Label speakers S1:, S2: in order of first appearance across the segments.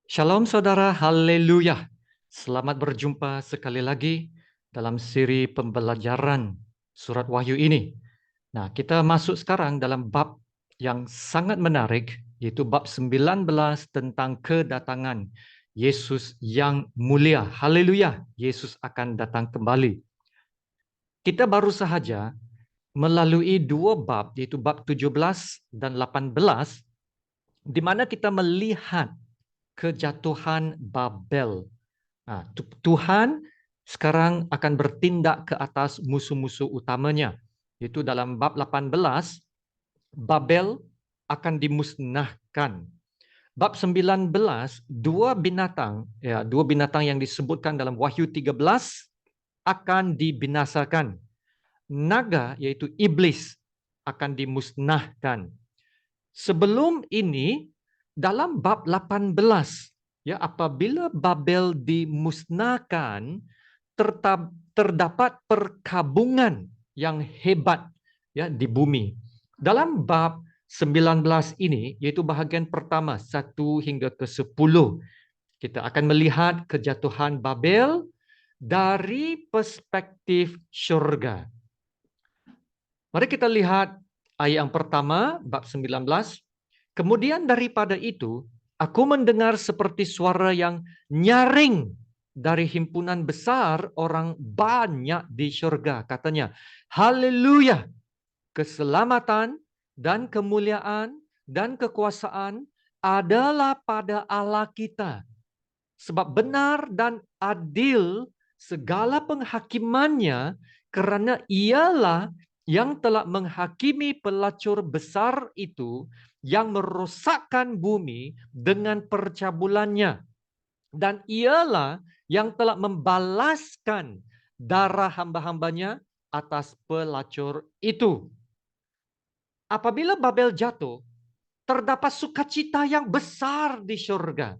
S1: Shalom saudara, haleluya. Selamat berjumpa sekali lagi dalam siri pembelajaran surat Wahyu ini. Nah, kita masuk sekarang dalam bab yang sangat menarik, yaitu bab 19 tentang kedatangan Yesus yang mulia. Haleluya, Yesus akan datang kembali. Kita baru sahaja melalui dua bab, yaitu bab 17 dan 18, di mana kita melihat kejatuhan Babel. Nah, Tuhan sekarang akan bertindak ke atas musuh-musuh utamanya. Yaitu dalam bab 18, Babel akan dimusnahkan. Bab 19, dua binatang yang disebutkan dalam Wahyu 13 akan dibinasakan. Naga, yaitu iblis, akan dimusnahkan. Sebelum ini, dalam bab 18, ya, apabila Babel dimusnahkan, terdapat perkabungan yang hebat, ya, di bumi. Dalam bab 19 ini, yaitu bahagian pertama 1 hingga ke 10, kita akan melihat kejatuhan Babel dari perspektif syurga. Mari kita lihat ayat yang pertama, bab 19. Kemudian daripada itu, aku mendengar seperti suara yang nyaring dari himpunan besar orang banyak di syurga. Katanya, haleluya, keselamatan dan kemuliaan dan kekuasaan adalah pada Allah kita. Sebab benar dan adil segala penghakimannya, kerana ialah yang telah menghakimi pelacur besar itu yang merosakkan bumi dengan percabulannya. Dan ialah yang telah membalaskan darah hamba-hambanya atas pelacur itu. Apabila Babel jatuh, terdapat sukacita yang besar di syurga.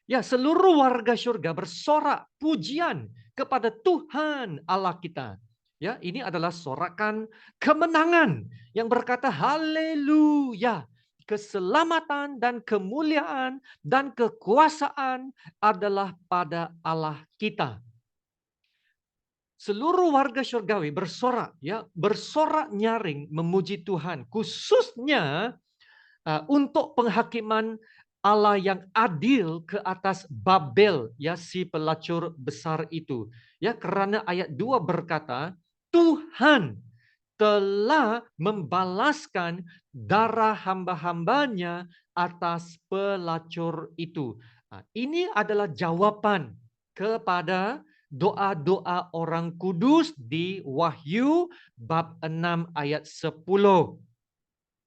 S1: Ya, seluruh warga syurga bersorak pujian kepada Tuhan Allah kita. Ya, ini adalah sorakan kemenangan yang berkata haleluya. Keselamatan dan kemuliaan dan kekuasaan adalah pada Allah kita. Seluruh warga syurgawi bersorak, ya, bersorak nyaring memuji Tuhan, khususnya untuk penghakiman Allah yang adil ke atas Babel, ya, si pelacur besar itu. Ya, kerana ayat 2 berkata, Tuhan telah membalaskan darah hamba-hambanya atas pelacur itu. Ini adalah jawaban kepada doa-doa orang kudus di Wahyu bab 6 ayat 10.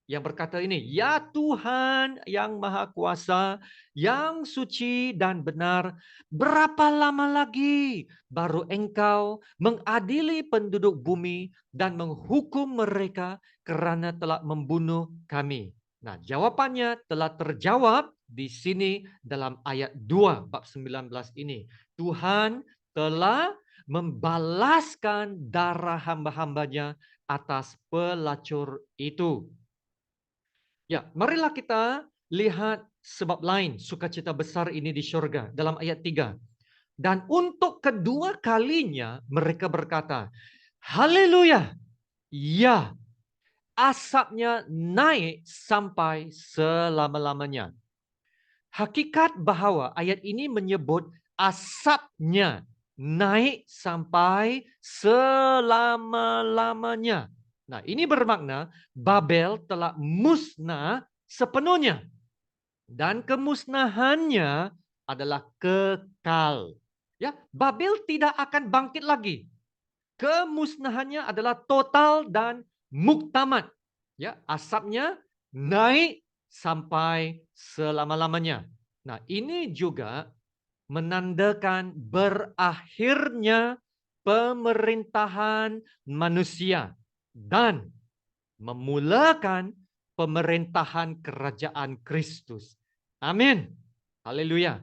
S1: Yang berkata ini, ya Tuhan yang Maha Kuasa, yang suci dan benar, berapa lama lagi baru Engkau mengadili penduduk bumi dan menghukum mereka kerana telah membunuh kami? Nah, jawabannya telah terjawab di sini dalam ayat 2 bab 19 ini. Tuhan telah membalaskan darah hamba-hambanya atas pelacur itu. Ya, marilah kita lihat sebab lain sukacita besar ini di syurga dalam ayat 3. Dan untuk kedua kalinya mereka berkata, haleluya, ya, asapnya naik sampai selama-lamanya. Hakikat bahwa ayat ini menyebut asapnya naik sampai selama-lamanya. Nah, ini bermakna Babel telah musnah sepenuhnya. Dan kemusnahannya adalah kekal. Ya, Babel tidak akan bangkit lagi. Kemusnahannya adalah total dan muktamad. Ya, asapnya naik sampai selama-lamanya. Nah, ini juga menandakan berakhirnya pemerintahan manusia dan memulakan pemerintahan kerajaan Kristus. Amin. Haleluya.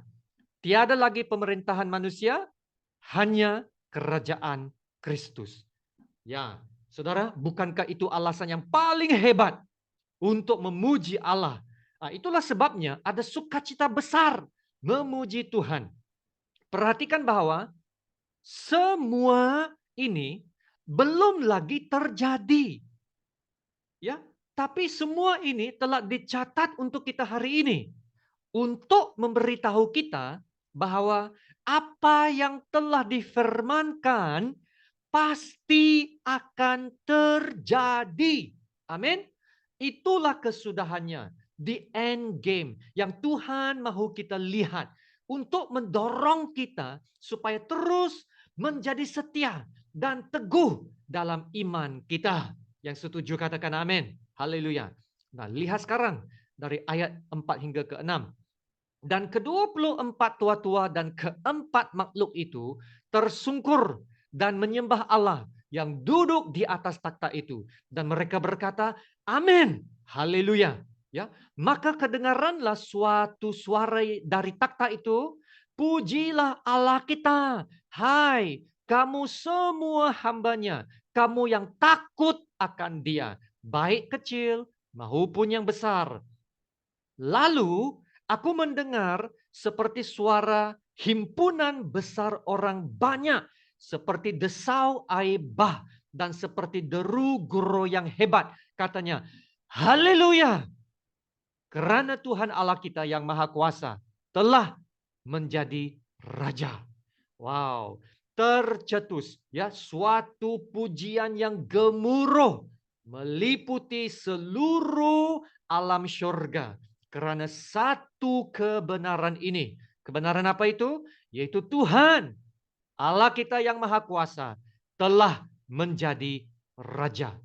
S1: Tiada lagi pemerintahan manusia, hanya kerajaan Kristus. Ya, saudara, bukankah itu alasan yang paling hebat untuk memuji Allah? Itulah sebabnya ada sukacita besar memuji Tuhan. Perhatikan bahwa semua ini belum lagi terjadi. Ya, tapi semua ini telah dicatat untuk kita hari ini. Untuk memberitahu kita bahwa apa yang telah difirmankan pasti akan terjadi. Amin. Itulah kesudahannya. The end game yang Tuhan mahu kita lihat untuk mendorong kita supaya terus menjadi setia dan teguh dalam iman kita. Yang setuju katakan amin. Haleluya. Nah, lihat sekarang dari ayat 4 hingga ke 6. Dan ke-24 tua-tua dan keempat makhluk itu tersungkur dan menyembah Allah yang duduk di atas takhta itu. Dan mereka berkata, amin, haleluya. Ya, maka kedengaranlah suatu suara dari takhta itu, pujilah Allah kita, hai kamu semua hambanya, kamu yang takut akan Dia, baik kecil maupun yang besar. Lalu aku mendengar seperti suara himpunan besar orang banyak, seperti desau air bah dan seperti deru guro yang hebat. Katanya, haleluya! Kerana Tuhan Allah kita yang Maha Kuasa telah menjadi Raja. Wow, tercetus ya suatu pujian yang gemuruh meliputi seluruh alam syurga. Kerana satu kebenaran ini. Kebenaran apa itu? Yaitu Tuhan, Allah kita yang Maha Kuasa, telah menjadi Raja.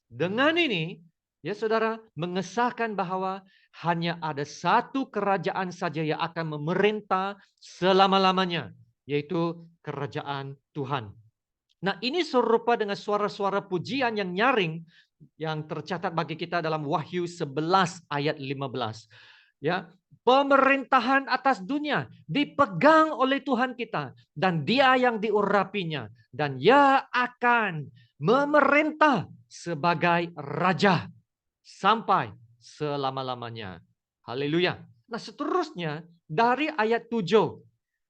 S1: Dengan ini, ya saudara, mengesahkan bahwa hanya ada satu kerajaan saja yang akan memerintah selama-lamanya, yaitu kerajaan Tuhan. Nah, ini serupa dengan suara-suara pujian yang nyaring yang tercatat bagi kita dalam Wahyu 11 ayat 15. Ya, pemerintahan atas dunia dipegang oleh Tuhan kita dan Dia yang diurapinya dan Ia akan memerintah sebagai raja sampai selama-lamanya. Haleluya. Nah, seterusnya dari ayat 7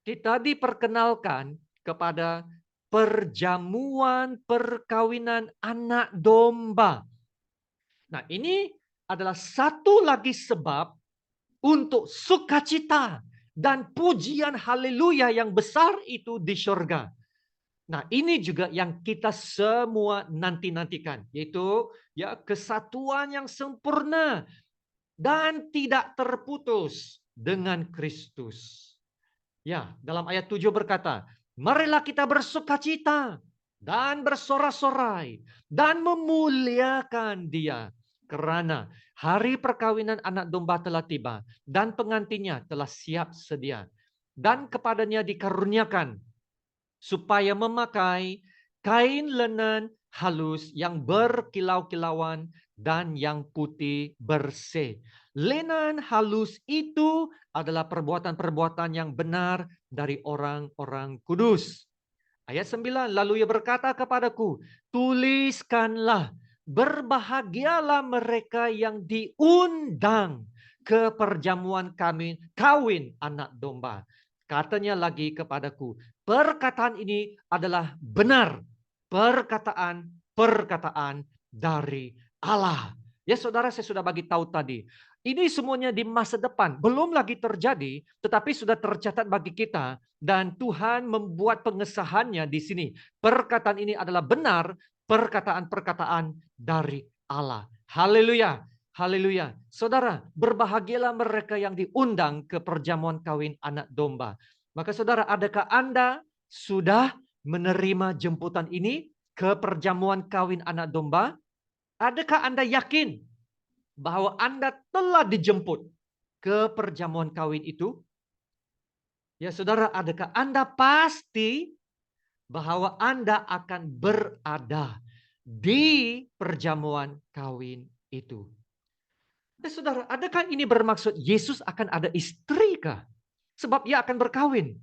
S1: kita diperkenalkan kepada perjamuan perkawinan anak domba. Nah, ini adalah satu lagi sebab untuk sukacita dan pujian haleluya yang besar itu di surga. Nah, ini juga yang kita semua nanti-nantikan, yaitu ya kesatuan yang sempurna dan tidak terputus dengan Kristus. Ya, dalam ayat 7 berkata, marilah kita bersukacita dan bersorak-sorai dan memuliakan Dia. Kerana hari perkawinan anak domba telah tiba dan pengantinnya telah siap sedia. Dan kepadanya dikaruniakan supaya memakai kain linen halus yang berkilau-kilauan dan yang putih bersih. Linen halus itu adalah perbuatan-perbuatan yang benar dari orang-orang kudus. Ayat 9, lalu ia berkata kepadaku, tuliskanlah, berbahagialah mereka yang diundang ke perjamuan kawin anak domba. Katanya lagi kepadaku, perkataan ini adalah benar, perkataan dari Allah. Ya saudara, saya sudah bagi tahu tadi. Ini semuanya di masa depan, belum lagi terjadi, tetapi sudah tercatat bagi kita. Dan Tuhan membuat pengesahannya di sini. Perkataan ini adalah benar, perkataan-perkataan dari Allah. Haleluya, haleluya. Saudara, berbahagialah mereka yang diundang ke perjamuan kawin anak domba. Maka saudara, adakah Anda sudah menerima jemputan ini ke perjamuan kawin anak domba? Adakah Anda yakin bahwa Anda telah dijemput ke perjamuan kawin itu? Ya saudara, adakah Anda pasti bahwa Anda akan berada di perjamuan kawin itu? Ya saudara, adakah ini bermaksud Yesus akan ada istri kah? Sebab ia akan berkawin.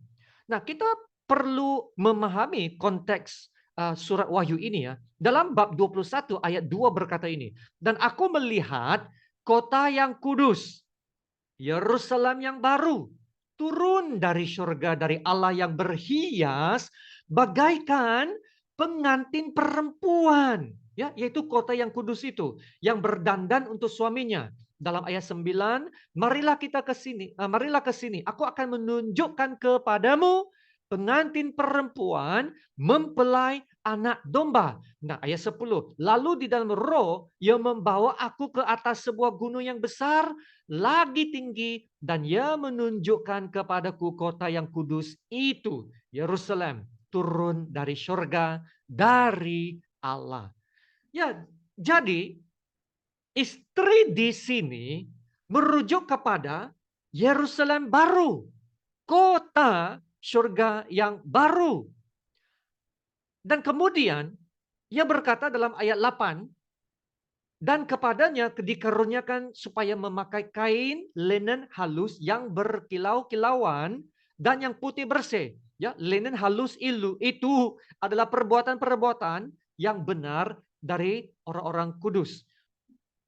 S1: Nah, kita perlu memahami konteks surat Wahyu ini ya. Dalam bab 21 ayat 2 berkata ini. Dan aku melihat kota yang kudus, Yerusalem yang baru, turun dari surga dari Allah yang berhias bagaikan pengantin perempuan, ya, yaitu kota yang kudus itu yang berdandan untuk suaminya. Dalam ayat 9, marilah kita ke sini, marilah ke sini, aku akan menunjukkan kepadamu pengantin perempuan mempelai anak domba. Nah, ayat 10, lalu di dalam roh ia membawa aku ke atas sebuah gunung yang besar lagi tinggi, dan ia menunjukkan kepadaku kota yang kudus itu, Yerusalem, turun dari surga dari Allah. Ya, jadi istri di sini merujuk kepada Yerusalem baru, kota surga yang baru. Dan kemudian ia berkata dalam ayat 8, dan kepadanya dikaruniakan supaya memakai kain linen halus yang berkilau-kilauan dan yang putih bersih. Ya, linen halus itu adalah perbuatan-perbuatan yang benar dari orang-orang kudus.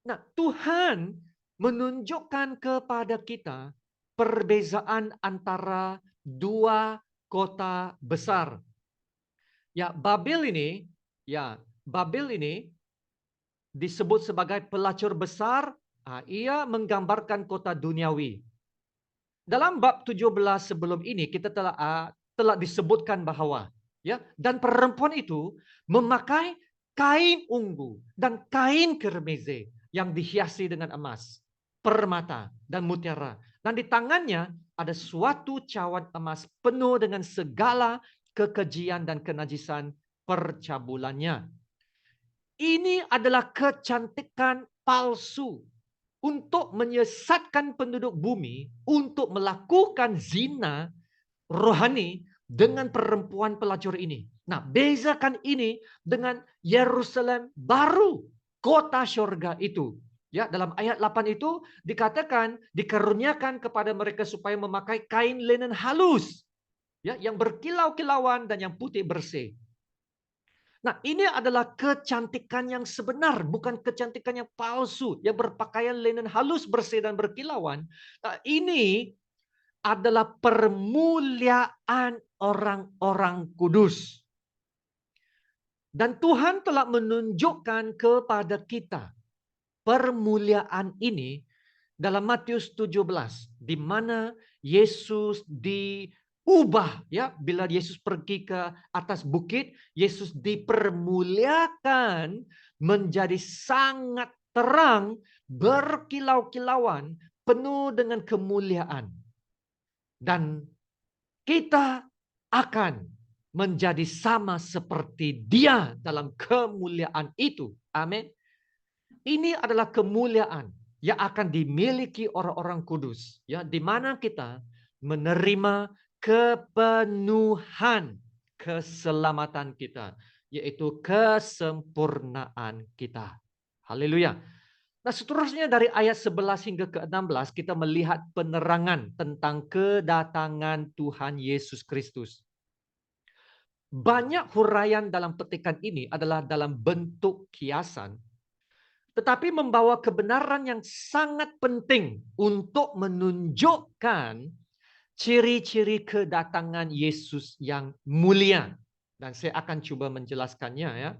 S1: Nah, Tuhan menunjukkan kepada kita perbezaan antara dua kota besar. Ya, Babel ini disebut sebagai pelacur besar. Ia menggambarkan kota duniawi. Dalam bab 17 sebelum ini kita telah disebutkan bahwa dan perempuan itu memakai kain ungu dan kain kermeze yang dihiasi dengan emas, permata dan mutiara. Dan di tangannya ada suatu cawan emas penuh dengan segala kekejian dan kenajisan percabulannya. Ini adalah kecantikan palsu untuk menyesatkan penduduk bumi untuk melakukan zina rohani dengan perempuan pelacur ini. Nah, bezakan ini dengan Yerusalem baru, kota surga itu. Ya, dalam ayat 8 itu dikatakan dikaruniakan kepada mereka supaya memakai kain linen halus, ya, yang berkilau-kilauan dan yang putih bersih. Nah, ini adalah kecantikan yang sebenar, bukan kecantikan yang palsu, yang berpakaian linen halus, bersih, dan berkilauan. Nah, ini adalah permuliaan orang-orang kudus. Dan Tuhan telah menunjukkan kepada kita permuliaan ini dalam Matius 17, di mana Yesus diubah, ya, bila Yesus pergi ke atas bukit, Yesus dipermuliakan menjadi sangat terang, berkilau-kilauan, penuh dengan kemuliaan. Dan kita akan menjadi sama seperti Dia dalam kemuliaan itu. Amin. Ini adalah kemuliaan yang akan dimiliki orang-orang kudus, ya, di mana kita menerima kepenuhan keselamatan kita, yaitu kesempurnaan kita. Haleluya. Nah, seterusnya dari ayat 11 hingga ke-16 kita melihat penerangan tentang kedatangan Tuhan Yesus Kristus. Banyak huraian dalam petikan ini adalah dalam bentuk kiasan, tetapi membawa kebenaran yang sangat penting untuk menunjukkan ciri-ciri kedatangan Yesus yang mulia. Dan saya akan coba menjelaskannya, ya.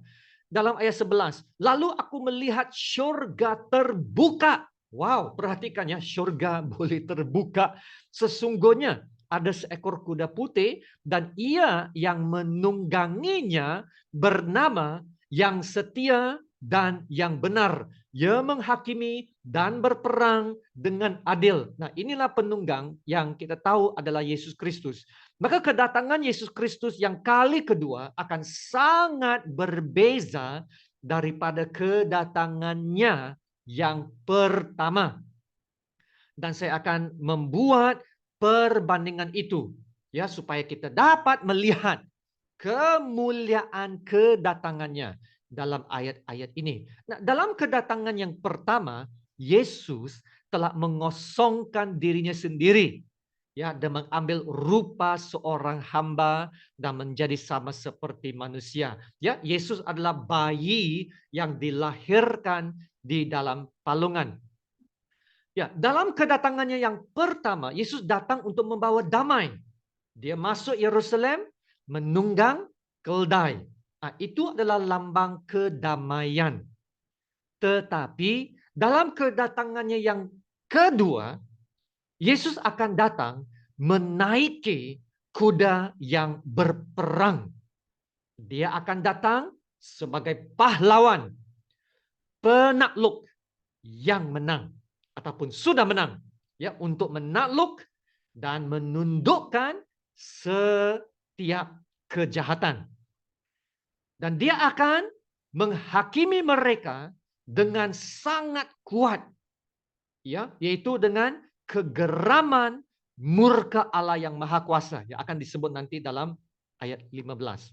S1: Dalam ayat 11, lalu aku melihat surga terbuka. Wow, perhatikan ya, surga boleh terbuka. Sesungguhnya ada seekor kuda putih dan ia yang menungganginya bernama Yang Setia dan Yang Benar. Ia menghakimi dan berperang dengan adil. Nah, inilah penunggang yang kita tahu adalah Yesus Kristus. Maka kedatangan Yesus Kristus yang kali kedua akan sangat berbeza daripada kedatangannya yang pertama. Dan saya akan membuat perbandingan itu, ya, supaya kita dapat melihat kemuliaan kedatangannya dalam ayat-ayat ini. Nah, dalam kedatangan yang pertama, Yesus telah mengosongkan dirinya sendiri, ya, dan mengambil rupa seorang hamba dan menjadi sama seperti manusia. Ya, Yesus adalah bayi yang dilahirkan di dalam palungan. Ya, dalam kedatangannya yang pertama, Yesus datang untuk membawa damai. Dia masuk Yerusalem menunggang keldai. Nah, itu adalah lambang kedamaian. Tetapi dalam kedatangannya yang kedua, Yesus akan datang menaiki kuda yang berperang. Dia akan datang sebagai pahlawan, penakluk yang menang ataupun sudah menang, ya, untuk menakluk dan menundukkan setiap kejahatan. Dan dia akan menghakimi mereka dengan sangat kuat, ya, yaitu dengan kegeraman murka Allah yang Maha Kuasa, yang akan disebut nanti dalam ayat 15.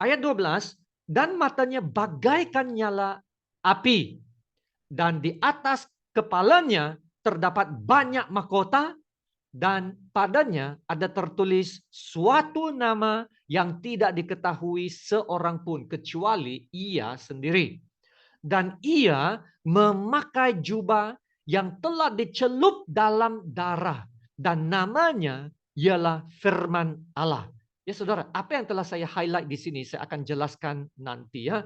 S1: Ayat 12, dan matanya bagaikan nyala api, dan di atas kepalanya terdapat banyak mahkota, dan padanya ada tertulis suatu nama yang tidak diketahui seorang pun kecuali ia sendiri. Dan ia memakai jubah yang telah dicelup dalam darah, dan namanya ialah Firman Allah. Ya saudara, apa yang telah saya highlight di sini saya akan jelaskan nanti ya.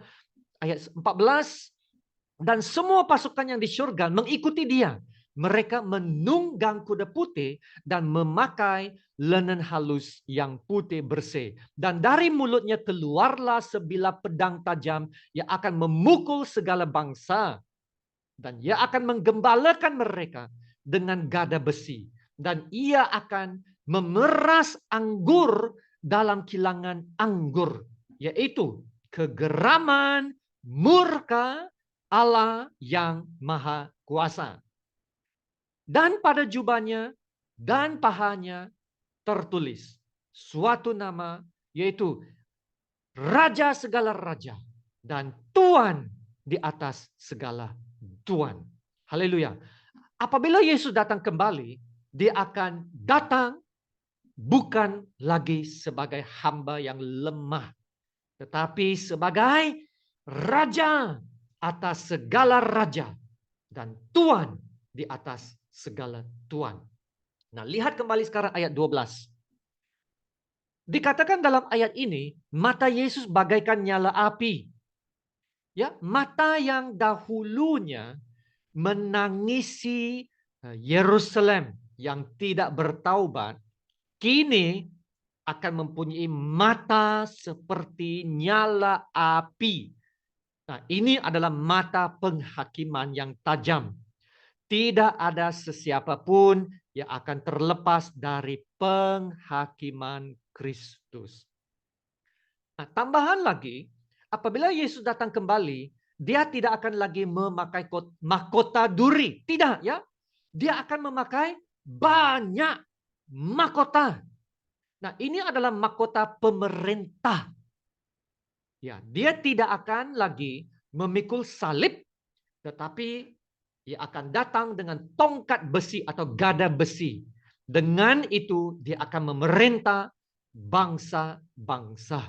S1: Ayat 14, dan semua pasukan yang di surga mengikuti dia. Mereka menunggang kuda putih dan memakai linen halus yang putih bersih. Dan dari mulutnya keluarlah sebilah pedang tajam yang akan memukul segala bangsa. Dan ia akan menggembalakan mereka dengan gada besi. Dan ia akan memeras anggur dalam kilangan anggur. Yaitu kegeraman, murka Allah yang Maha Kuasa. Dan pada jubahnya dan pahanya tertulis suatu nama, yaitu Raja segala raja dan Tuan di atas segala tuan. Haleluya. Apabila Yesus datang kembali, dia akan datang bukan lagi sebagai hamba yang lemah, tetapi sebagai raja atas segala raja dan Tuan di atas segala tuan. Nah, lihat kembali sekarang ayat 12. Dikatakan dalam ayat ini, mata Yesus bagaikan nyala api. Ya, mata yang dahulunya menangisi Yerusalem yang tidak bertaubat, kini akan mempunyai mata seperti nyala api. Nah, ini adalah mata penghakiman yang tajam. Tidak ada sesiapa pun yang akan terlepas dari penghakiman Kristus. Nah, tambahan lagi, apabila Yesus datang kembali, dia tidak akan lagi memakai mahkota duri. Tidak, ya. Dia akan memakai banyak mahkota. Nah, ini adalah mahkota pemerintah. Ya, dia tidak akan lagi memikul salib, tetapi ia akan datang dengan tongkat besi atau gada besi. Dengan itu dia akan memerintah bangsa-bangsa.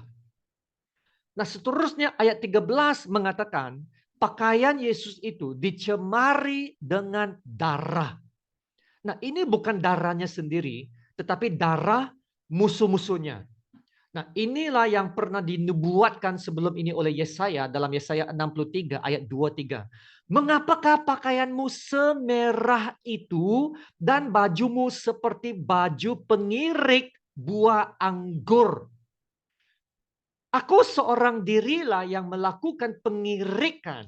S1: Nah, seterusnya ayat 13 mengatakan pakaian Yesus itu dicemari dengan darah. Nah, ini bukan darahnya sendiri, tetapi darah musuh-musuhnya. Nah, inilah yang pernah dinubuatkan sebelum ini oleh Yesaya dalam Yesaya 63 ayat 23. Mengapakah pakaianmu semerah itu dan bajumu seperti baju pengirik buah anggur? Aku seorang dirilah yang melakukan pengirikan,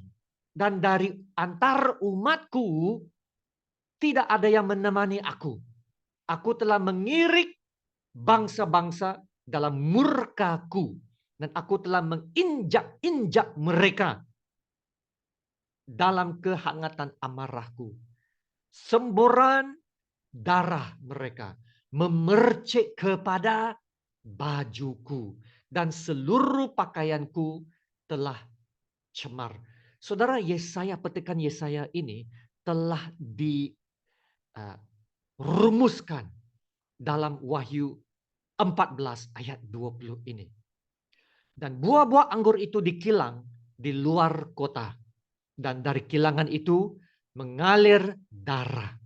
S1: dan dari antar umatku tidak ada yang menemani aku. Aku telah mengirik bangsa-bangsa dalam murkaku, dan aku telah menginjak-injak mereka dalam kehangatan amarahku. Semburan darah mereka memercik kepada bajuku, dan seluruh pakaianku telah cemar. Saudara, Yesaya, petikan Yesaya ini telah dirumuskan dalam Wahyu 14 ayat 20 ini. Dan buah-buah anggur itu dikilang di luar kota. Dan dari kilangan itu mengalir darah.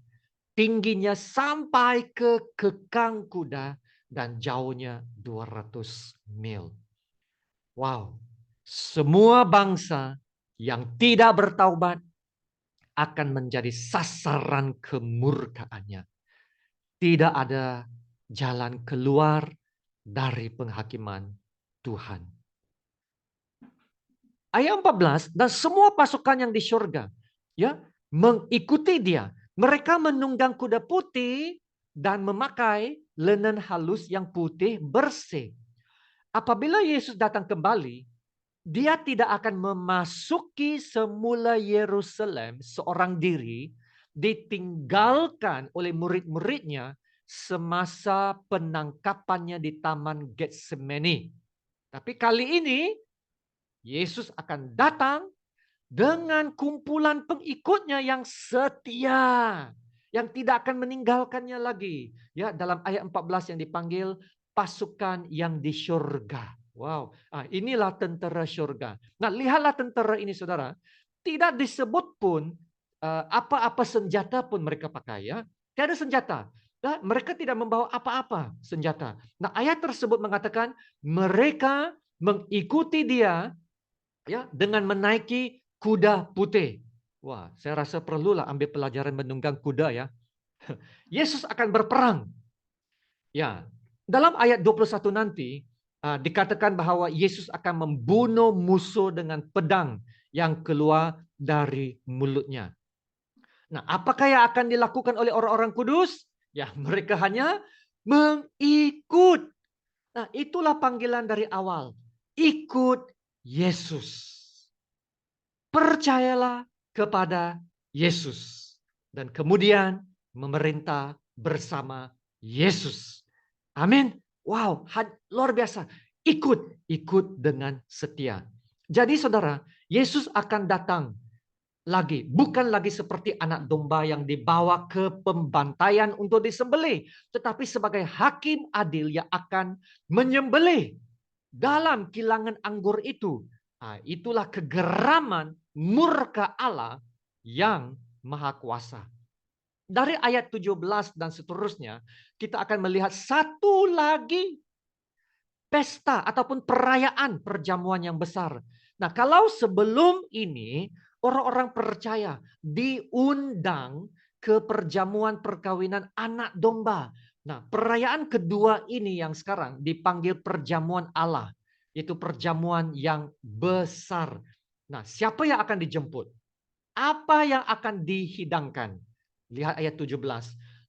S1: Tingginya sampai ke kekang kuda dan jauhnya 200 mil. Wow, semua bangsa yang tidak bertaubat akan menjadi sasaran kemurkaannya. Tidak ada jalan keluar dari penghakiman Tuhan. Ayat 14, dan semua pasukan yang di surga ya mengikuti dia. Mereka menunggang kuda putih dan memakai linen halus yang putih bersih. Apabila Yesus datang kembali, dia tidak akan memasuki semula Yerusalem seorang diri, ditinggalkan oleh murid-muridnya semasa penangkapannya di Taman Getsemani. Tapi kali ini Yesus akan datang dengan kumpulan pengikutnya yang setia, yang tidak akan meninggalkannya lagi. Ya, dalam ayat 14 yang dipanggil pasukan yang di surga. Wow, inilah tentara surga. Nah, lihatlah tentara ini, saudara. Tidak disebut pun apa-apa senjata pun mereka pakai, ya. Tidak ada senjata. Nah, mereka tidak membawa apa-apa senjata. Nah, ayat tersebut mengatakan mereka mengikuti dia ya dengan menaiki kuda putih. Wah, saya rasa perlulah ambil pelajaran menunggang kuda ya. Yesus akan berperang. Ya, dalam ayat 21 nanti dikatakan bahwa Yesus akan membunuh musuh dengan pedang yang keluar dari mulutnya. Nah, apakah yang akan dilakukan oleh orang-orang kudus? Ya, mereka hanya mengikut. Nah, itulah panggilan dari awal. Ikut Yesus. Percayalah kepada Yesus. Dan kemudian memerintah bersama Yesus. Amin. Wow, luar biasa. Ikut dengan setia. Jadi saudara, Yesus akan datang lagi. Bukan lagi seperti anak domba yang dibawa ke pembantaian untuk disembelih. Tetapi sebagai hakim adil yang akan menyembelih dalam kilangan anggur itu. Itulah kegeraman murka Allah yang maha kuasa. Dari ayat 17 dan seterusnya, kita akan melihat satu lagi pesta ataupun perayaan perjamuan yang besar. Nah, kalau sebelum ini orang-orang percaya diundang ke perjamuan perkawinan anak domba. Nah, perayaan kedua ini yang sekarang dipanggil perjamuan Allah, yaitu perjamuan yang besar. Nah, siapa yang akan dijemput? Apa yang akan dihidangkan? Lihat ayat 17.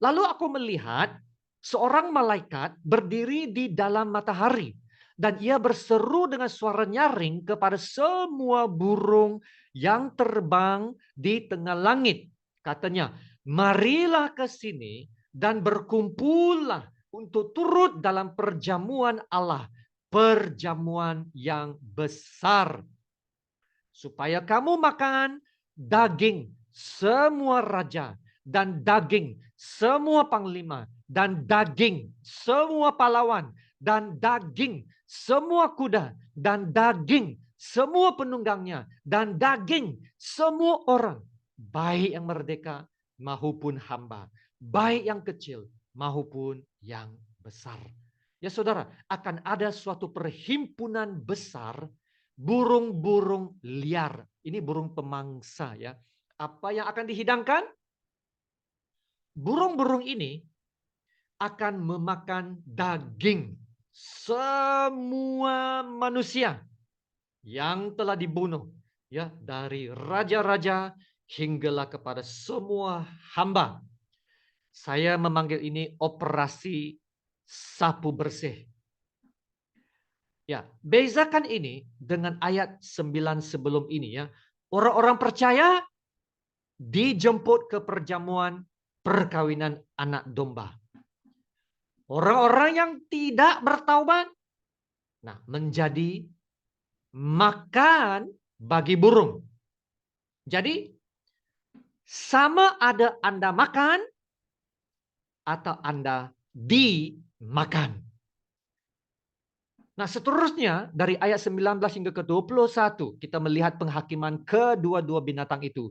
S1: Lalu aku melihat seorang malaikat berdiri di dalam matahari. Dan ia berseru dengan suara nyaring kepada semua burung yang terbang di tengah langit. Katanya, marilah ke sini dan berkumpullah untuk turut dalam perjamuan Allah. Perjamuan yang besar. Supaya kamu makan daging semua raja dan daging semua panglima dan daging semua pahlawan dan daging semua kuda dan daging semua penunggangnya dan daging semua orang, baik yang merdeka maupun hamba, baik yang kecil maupun yang besar. Ya saudara, akan ada suatu perhimpunan besar burung-burung liar. Ini burung pemangsa ya. Apa yang akan dihidangkan? Burung-burung ini akan memakan daging semua manusia yang telah dibunuh ya, dari raja-raja hinggalah kepada semua hamba. Saya memanggil ini operasi sapu bersih. Ya, bezakan ini dengan ayat 9 sebelum ini ya. Orang-orang percaya dijemput ke perjamuan perkawinan anak domba. Orang-orang yang tidak bertaubat, nah, menjadi makan bagi burung. Jadi sama ada Anda makan atau Anda dimakan. Nah, seterusnya dari ayat 19 hingga ke 21 kita melihat penghakiman kedua-dua binatang itu.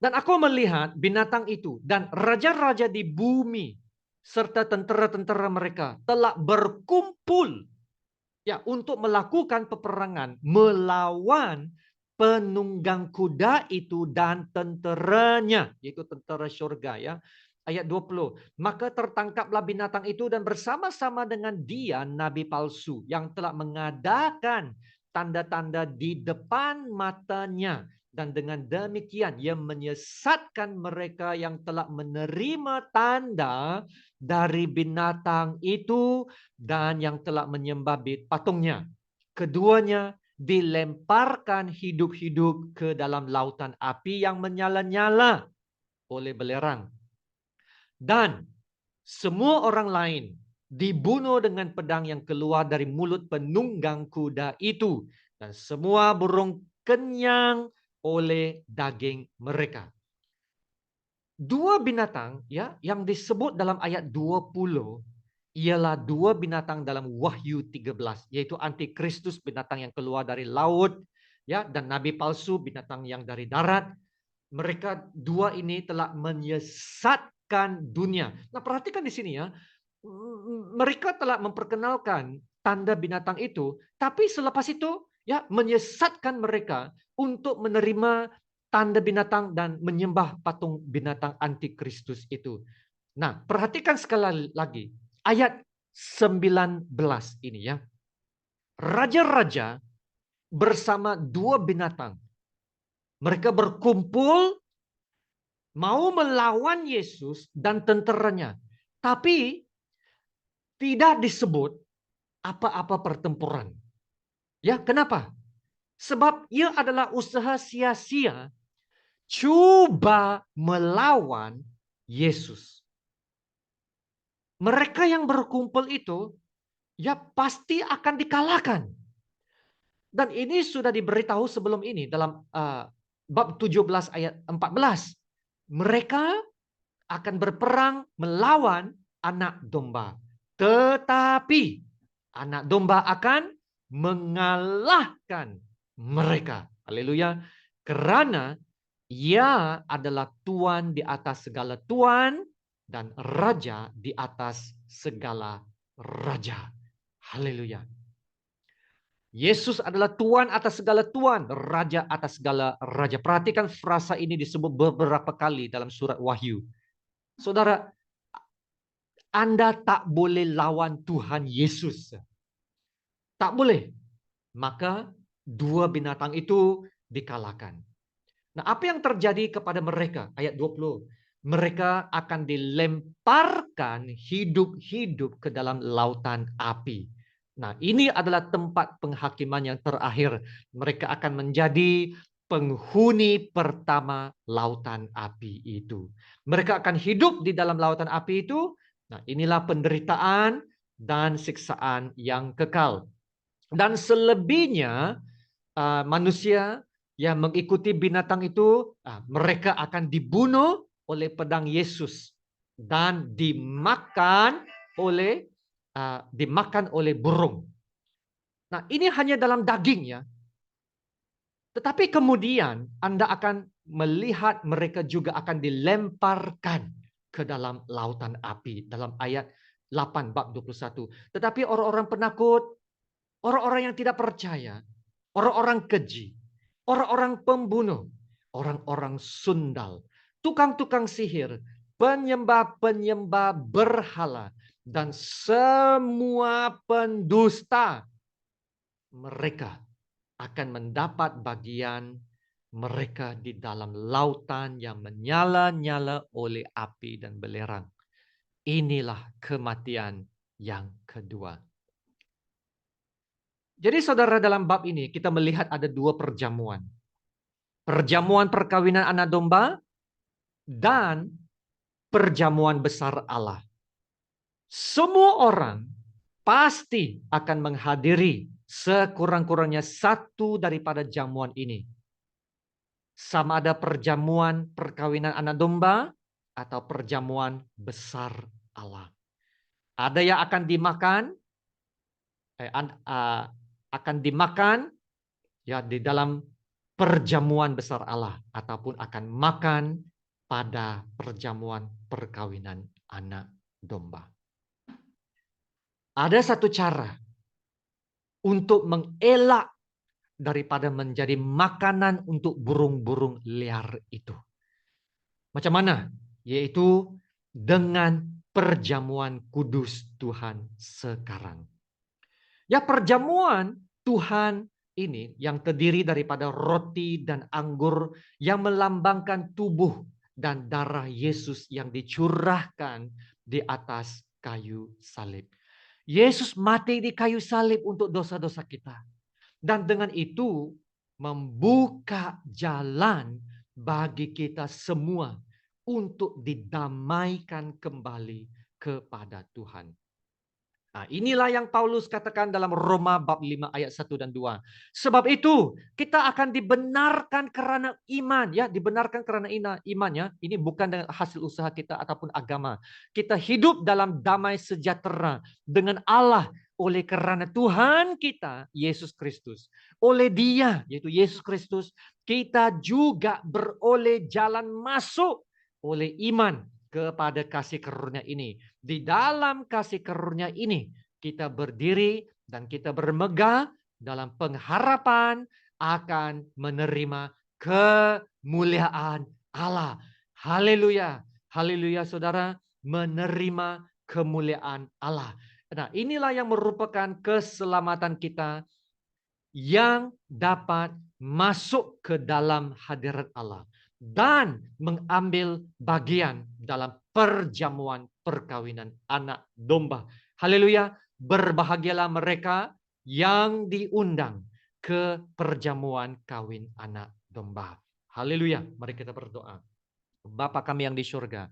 S1: Dan aku melihat binatang itu dan raja-raja di bumi serta tentara-tentara mereka telah berkumpul ya untuk melakukan peperangan melawan penunggang kuda itu dan tenteranya, yaitu tentara surga ya. Ayat 20. Maka tertangkaplah binatang itu dan bersama-sama dengan dia nabi palsu yang telah mengadakan tanda-tanda di depan matanya. Dan dengan demikian ia menyesatkan mereka yang telah menerima tanda dari binatang itu dan yang telah menyembah patungnya. Keduanya dilemparkan hidup-hidup ke dalam lautan api yang menyala-nyala oleh belerang. Dan semua orang lain dibunuh dengan pedang yang keluar dari mulut penunggang kuda itu. Dan semua burung kenyang oleh daging mereka. Dua binatang ya yang disebut dalam ayat 20 ialah dua binatang dalam Wahyu 13, yaitu antikristus binatang yang keluar dari laut ya dan nabi palsu binatang yang dari darat. Mereka dua ini telah menyesatkan dunia. Nah, perhatikan di sini ya. Mereka telah memperkenalkan tanda binatang itu, tapi selepas itu ya menyesatkan mereka untuk menerima tanda binatang dan menyembah patung binatang antikristus itu. Nah, perhatikan sekali lagi ayat 19 ini ya. Raja-raja bersama dua binatang. Mereka berkumpul mau melawan Yesus dan tenteranya. Tapi tidak disebut apa-apa pertempuran. Ya, kenapa? Sebab ia adalah usaha sia-sia coba melawan Yesus. Mereka yang berkumpul itu ya pasti akan dikalahkan. Dan ini sudah diberitahu sebelum ini dalam bab 17 ayat 14. Mereka akan berperang melawan anak domba. Tetapi anak domba akan mengalahkan mereka. Haleluya. Karena ia adalah Tuhan di atas segala Tuhan dan Raja di atas segala Raja. Haleluya. Yesus adalah Tuhan atas segala Tuhan, Raja atas segala Raja. Perhatikan frasa ini disebut beberapa kali dalam surat Wahyu. Saudara, Anda tak boleh lawan Tuhan Yesus. Tak boleh. Maka dua binatang itu dikalahkan. Nah, apa yang terjadi kepada mereka? Ayat 20. Mereka akan dilemparkan hidup-hidup ke dalam lautan api. Nah, ini adalah tempat penghakiman yang terakhir. Mereka akan menjadi penghuni pertama lautan api itu. Mereka akan hidup di dalam lautan api itu. Nah, inilah penderitaan dan siksaan yang kekal. Dan selebihnya manusia yang mengikuti binatang itu, mereka akan dibunuh oleh pedang Yesus dan dimakan oleh burung. Nah, ini hanya dalam daging ya. Tetapi kemudian Anda akan melihat mereka juga akan dilemparkan ke dalam lautan api dalam ayat 8 bab 21. Tetapi orang-orang penakut, orang-orang yang tidak percaya, orang-orang keji, orang-orang pembunuh, orang-orang sundal, tukang-tukang sihir, penyembah-penyembah berhala, dan semua pendusta, mereka akan mendapat bagian mereka di dalam lautan yang menyala-nyala oleh api dan belerang. Inilah kematian yang kedua. Jadi saudara, dalam bab ini kita melihat ada dua perjamuan. Perjamuan perkawinan anak domba dan perjamuan besar Allah. Semua orang pasti akan menghadiri sekurang-kurangnya satu daripada jamuan ini. Sama ada perjamuan perkawinan anak domba atau perjamuan besar Allah. Ada yang akan dimakan ya di dalam perjamuan besar Allah ataupun akan makan pada perjamuan perkawinan anak domba. Ada satu cara untuk mengelak daripada menjadi makanan untuk burung-burung liar itu. Macam mana? Yaitu dengan perjamuan kudus Tuhan sekarang. Ya, perjamuan Tuhan ini yang terdiri daripada roti dan anggur yang melambangkan tubuh dan darah Yesus yang dicurahkan di atas kayu salib. Yesus mati di kayu salib untuk dosa-dosa kita. Dan dengan itu membuka jalan bagi kita semua untuk didamaikan kembali kepada Tuhan. Nah, inilah yang Paulus katakan dalam Roma bab 5 ayat 1 dan 2. Sebab itu kita akan dibenarkan karena iman, ya, dibenarkan karena iman, ya. Ini bukan dengan hasil usaha kita ataupun agama. Kita hidup dalam damai sejahtera dengan Allah oleh karena Tuhan kita Yesus Kristus. Oleh Dia, yaitu Yesus Kristus, kita juga beroleh jalan masuk oleh iman kepada kasih karunia ini. Di dalam kasih karunia ini kita berdiri dan kita bermegah dalam pengharapan akan menerima kemuliaan Allah. Haleluya. Haleluya saudara, menerima kemuliaan Allah. Nah, inilah yang merupakan keselamatan kita yang dapat masuk ke dalam hadirat Allah dan mengambil bagian dalam perjamuan perkawinan anak domba. Haleluya, berbahagialah mereka yang diundang ke perjamuan kawin anak domba. Haleluya, mari kita berdoa. Bapa kami yang di surga,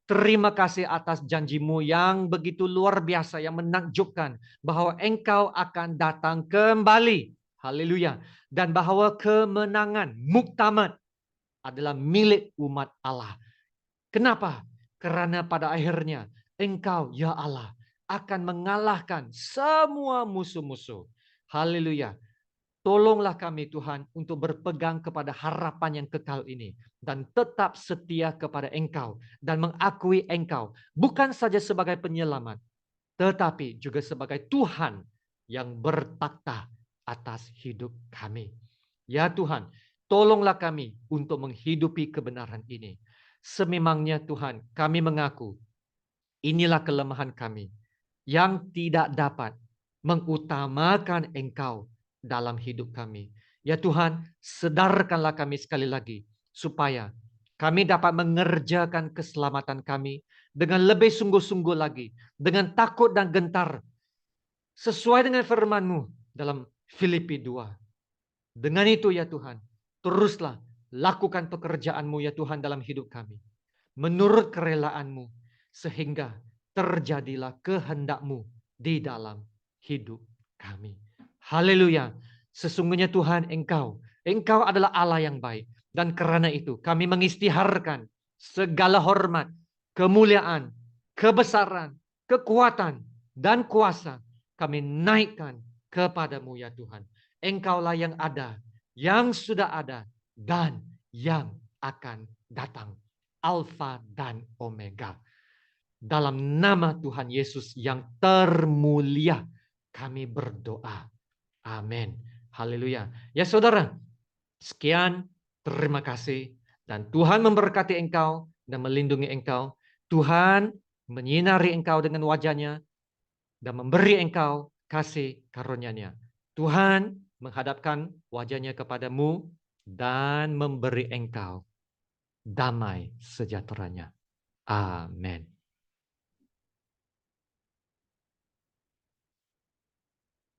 S1: terima kasih atas janjimu yang begitu luar biasa, yang menakjubkan, bahwa Engkau akan datang kembali. Haleluya. Dan bahwa kemenangan muktamad adalah milik umat Allah. Kenapa? Karena pada akhirnya Engkau, ya Allah, akan mengalahkan semua musuh-musuh. Haleluya. Tolonglah kami Tuhan untuk berpegang kepada harapan yang kekal ini. Dan tetap setia kepada Engkau. Dan mengakui Engkau. Bukan saja sebagai penyelamat. Tetapi juga sebagai Tuhan yang bertakhta atas hidup kami. Ya Tuhan, tolonglah kami untuk menghidupi kebenaran ini. Sememangnya Tuhan, kami mengaku inilah kelemahan kami yang tidak dapat mengutamakan Engkau dalam hidup kami. Ya Tuhan, sedarkanlah kami sekali lagi supaya kami dapat mengerjakan keselamatan kami dengan lebih sungguh-sungguh lagi, dengan takut dan gentar, sesuai dengan firman-Mu dalam Filipi 2. Dengan itu ya Tuhan, teruslah lakukan pekerjaan-Mu ya Tuhan dalam hidup kami. Menurut kerelaanmu, sehingga terjadilah kehendak-Mu di dalam hidup kami. Haleluya. Sesungguhnya Tuhan Engkau adalah Allah yang baik. Dan karena itu kami mengistiharkan segala hormat, kemuliaan, kebesaran, kekuatan, dan kuasa kami naikkan kepadamu ya Tuhan. Engkaulah yang ada, yang sudah ada, dan yang akan datang. Alfa dan Omega. Dalam nama Tuhan Yesus yang termulia, kami berdoa. Amin. Haleluya. Ya saudara, sekian, terima kasih. Dan Tuhan memberkati engkau dan melindungi engkau. Tuhan menyinari engkau dengan wajahnya dan memberi engkau kasih karunia-Nya. Tuhan menghadapkan wajahnya kepadamu dan memberi engkau damai sejahteranya. Amin.